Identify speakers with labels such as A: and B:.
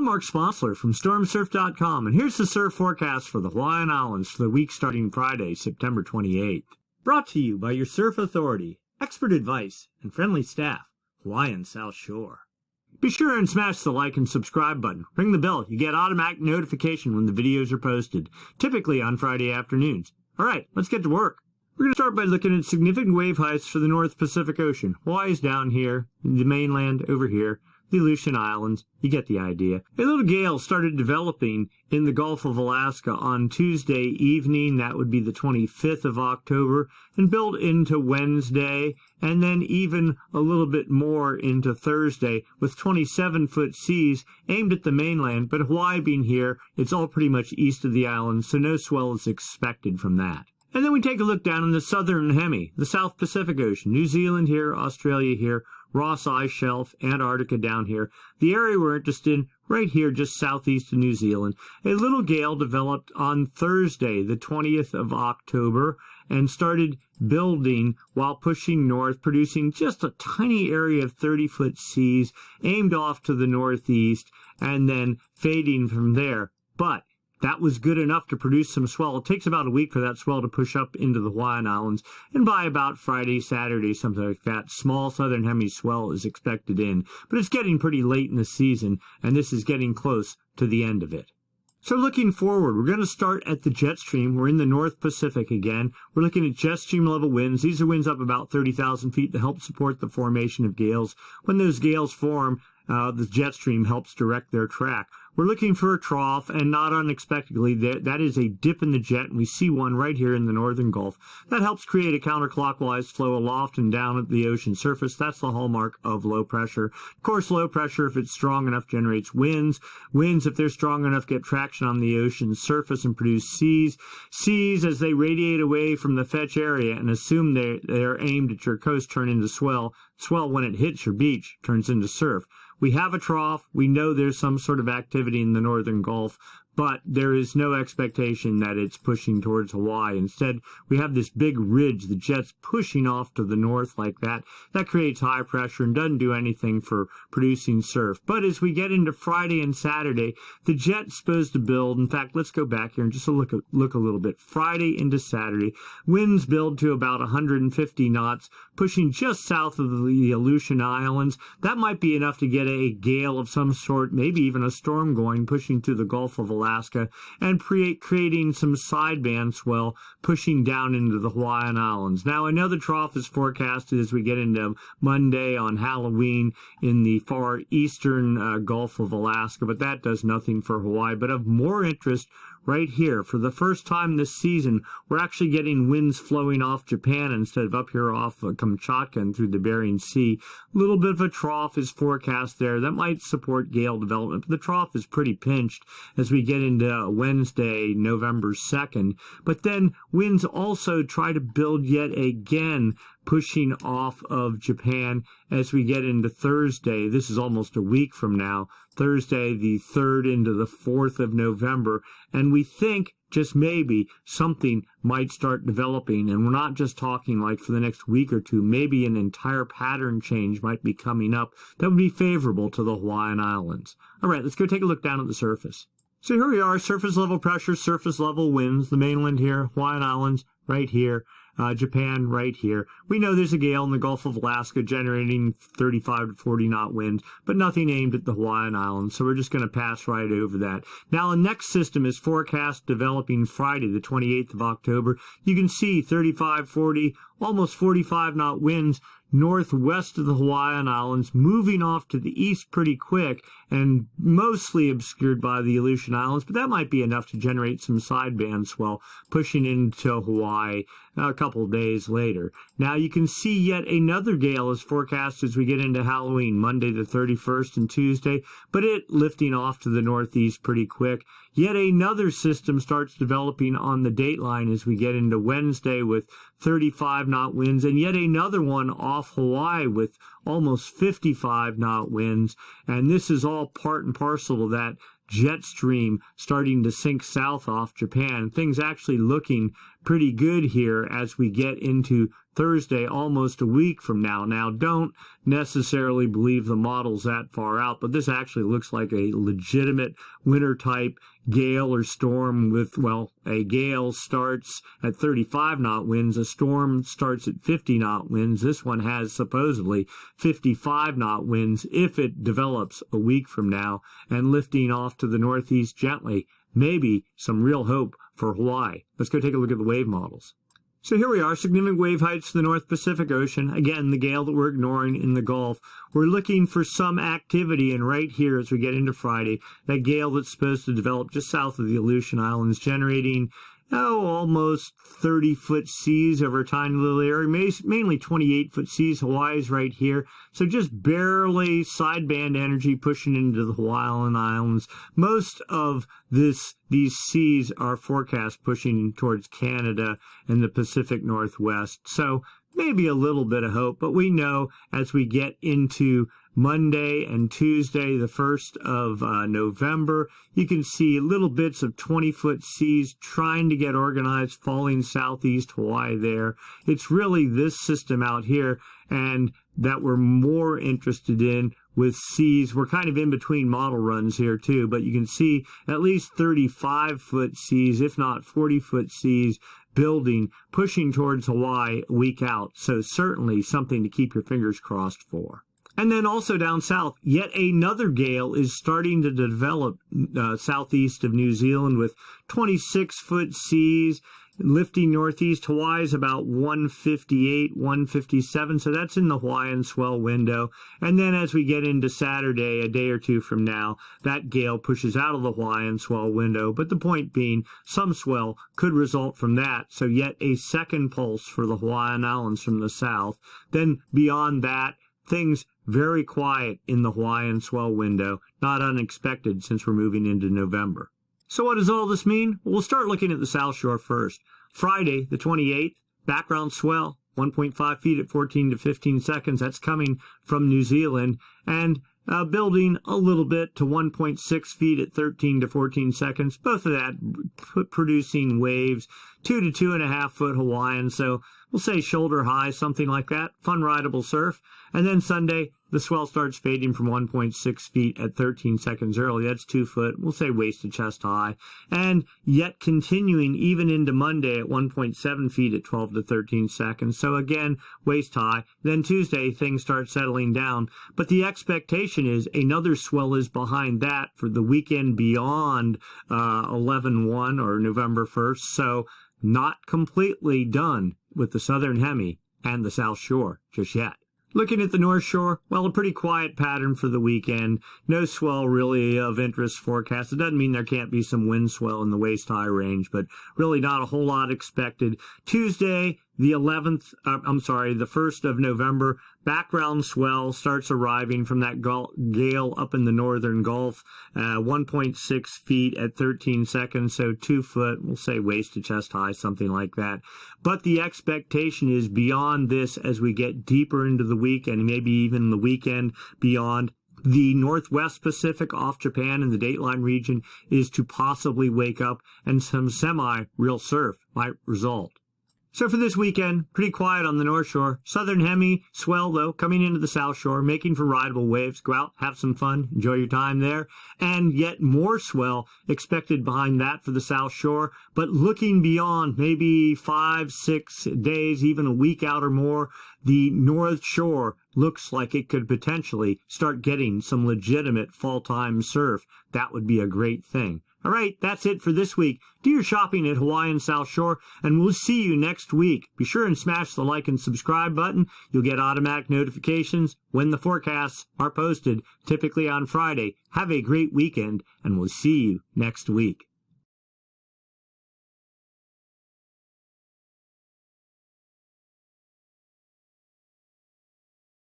A: I'm Mark Sponsler from StormSurf.com, and here's the surf forecast for the Hawaiian Islands for the week starting Friday, September 28th. Brought to you by your surf authority, expert advice, and friendly staff, Hawaiian South Shore. Be sure and smash the like and subscribe button. Ring the bell. You get automatic notification when the videos are posted, typically on Friday afternoons. All right, let's get to work. We're going to start by looking at significant wave heights for the North Pacific Ocean. Hawaii's down here, the mainland over here, the Island Islands. You get the idea. A little gale started developing in the Gulf of Alaska on Tuesday evening. That would be the 25th of October, and built into Wednesday, and then even a little bit more into Thursday with 27-foot seas aimed at the mainland. But Hawaii being here, it's all pretty much east of the island, so no swell is expected from that. And then we take a look down in the southern hemi, the South Pacific Ocean, New Zealand here, Australia here, Ross Ice Shelf, Antarctica down here. The area we're interested in, right here, just southeast of New Zealand. A little gale developed on Thursday, the 20th of October, and started building while pushing north, producing just a tiny area of 30-foot seas aimed off to the northeast, and then fading from there. But that was good enough to produce some swell. It takes about a week for that swell to push up into the Hawaiian Islands, and by about Friday, Saturday, something like that, small southern hemi swell is expected in. But it's getting pretty late in the season, and this is getting close to the end of it. So looking forward, we're going to start at the jet stream. We're in the North Pacific again. We're looking at jet stream level winds. These are winds up about 30,000 feet to help support the formation of gales. When those gales form, the jet stream helps direct their track. We're looking for a trough, and not unexpectedly, that is a dip in the jet, and we see one right here in the northern Gulf. That helps create a counterclockwise flow aloft and down at the ocean surface. That's the hallmark of low pressure. Of course, low pressure, if it's strong enough, generates winds. Winds, if they're strong enough, get traction on the ocean surface and produce seas. Seas, as they radiate away from the fetch area and assume they're aimed at your coast, turn into swell. Swell, when it hits your beach, turns into surf. We have a trough. We know there's some sort of activity in the northern Gulf, but there is no expectation that it's pushing towards Hawaii. Instead, we have this big ridge, the jet's pushing off to the north like that. That creates high pressure and doesn't do anything for producing surf. But as we get into Friday and Saturday, the jet's supposed to build. In fact, let's go back here and just look a little bit. Friday into Saturday, winds build to about 150 knots, pushing just south of the Aleutian Islands. That might be enough to get a gale of some sort, maybe even a storm going, pushing through the Gulf of Alaska, and creating some sideband swell, pushing down into the Hawaiian Islands. Now, another trough is forecasted as we get into Monday on Halloween in the far eastern Gulf of Alaska, but that does nothing for Hawaii. But of more interest, right here, for the first time this season, we're actually getting winds flowing off Japan instead of up here off Kamchatka and through the Bering Sea. A little bit of a trough is forecast there. That might support gale development, but the trough is pretty pinched as we get into Wednesday, November 2nd. But then winds also try to build yet again, pushing off of Japan as we get into Thursday. This is almost a week from now. Thursday, the 3rd into the 4th of November. And we think, just maybe, something might start developing. And we're not just talking like for the next week or two. Maybe an entire pattern change might be coming up that would be favorable to the Hawaiian Islands. All right, let's go take a look down at the surface. So here we are, surface level pressure, surface level winds, the mainland here, Hawaiian Islands right here. Japan right here. We know there's a gale in the Gulf of Alaska generating 35 to 40 knot winds, but nothing aimed at the Hawaiian Islands, so we're just going to pass right over that. Now, the next system is forecast developing Friday, the 28th of October. You can see 35, 40, almost 45 knot winds northwest of the Hawaiian Islands, moving off to the east pretty quick and mostly obscured by the Aleutian Islands, but that might be enough to generate some sideband swell pushing into Hawaii a couple of days later. Now you can see yet another gale is forecast as we get into Halloween, Monday the 31st and Tuesday, but it lifting off to the northeast pretty quick. Yet another system starts developing on the dateline as we get into Wednesday with 35 knot winds, and yet another one off Hawaii with almost 55 knot winds. And this is all part and parcel of that jet stream starting to sink south off Japan. Things actually looking pretty good here as we get into Thursday, almost a week from now. Now, don't necessarily believe the model's that far out, but this actually looks like a legitimate winter-type gale or storm with, well, a gale starts at 35-knot winds. A storm starts at 50-knot winds. This one has supposedly 55-knot winds if it develops a week from now, and lifting off to the northeast gently. Maybe some real hope for Hawaii. Let's go take a look at the wave models. So here we are, significant wave heights to the North Pacific Ocean. Again, the gale that we're ignoring in the Gulf. We're looking for some activity, and right here as we get into Friday, that gale that's supposed to develop just south of the Aleutian Islands, generating almost 30-foot seas over a tiny little area, mainly 28-foot seas. Hawaii's right here. So just barely sideband energy pushing into the Hawaiian Islands. Most of these seas are forecast pushing towards Canada and the Pacific Northwest. So maybe a little bit of hope, but we know as we get into Monday and Tuesday, the 1st of November, you can see little bits of 20-foot seas trying to get organized, falling southeast Hawaii there. It's really this system out here and that we're more interested in with seas. We're kind of in between model runs here too, but you can see at least 35-foot seas, if not 40-foot seas, building, pushing towards Hawaii a week out. So certainly something to keep your fingers crossed for. And then also down south, yet another gale is starting to develop southeast of New Zealand with 26-foot seas, lifting northeast. Hawaii is about 158, 157, so that's in the Hawaiian swell window. And then as we get into Saturday, a day or two from now, that gale pushes out of the Hawaiian swell window. But the point being, some swell could result from that. So yet a second pulse for the Hawaiian Islands from the south. Then beyond that, things very quiet in the Hawaiian swell window, not unexpected since we're moving into November. So what does all this mean? Well, we'll start looking at the South Shore first. Friday, the 28th, background swell, 1.5 feet at 14 to 15 seconds. That's coming from New Zealand, and building a little bit to 1.6 feet at 13 to 14 seconds. Both of that producing waves, 2 to 2.5 foot Hawaiian. So we'll say shoulder high, something like that. Fun rideable surf. And then Sunday, the swell starts fading from 1.6 feet at 13 seconds early. That's 2 foot. We'll say waist to chest high. And yet continuing even into Monday at 1.7 feet at 12 to 13 seconds. So again, waist high. Then Tuesday, things start settling down. But the expectation is another swell is behind that for the weekend beyond 11/1 or November 1st. So not completely done with the Southern Hemi and the South Shore just yet. Looking at the North Shore, well, a pretty quiet pattern for the weekend. No swell really of interest forecast. It doesn't mean there can't be some wind swell in the waist-high range, but really not a whole lot expected. Tuesday, the 1st of November, background swell starts arriving from that gale up in the northern Gulf, 1.6 feet at 13 seconds, so 2 foot, we'll say waist to chest high, something like that. But the expectation is beyond this as we get deeper into the week and maybe even the weekend beyond. The Northwest Pacific off Japan and the Dateline region is to possibly wake up, and some semi-real surf might result. So for this weekend, pretty quiet on the North Shore. Southern Hemi, swell though, coming into the South Shore, making for rideable waves. Go out, have some fun, enjoy your time there. And yet more swell expected behind that for the South Shore. But looking beyond, maybe 5, 6 days, even a week out or more, the North Shore looks like it could potentially start getting some legitimate fall-time surf. That would be a great thing. All right, that's it for this week. Do your shopping at Hawaiian South Shore, and we'll see you next week. Be sure and smash the like and subscribe button. You'll get automatic notifications when the forecasts are posted, typically on Friday. Have a great weekend, and we'll see you next week.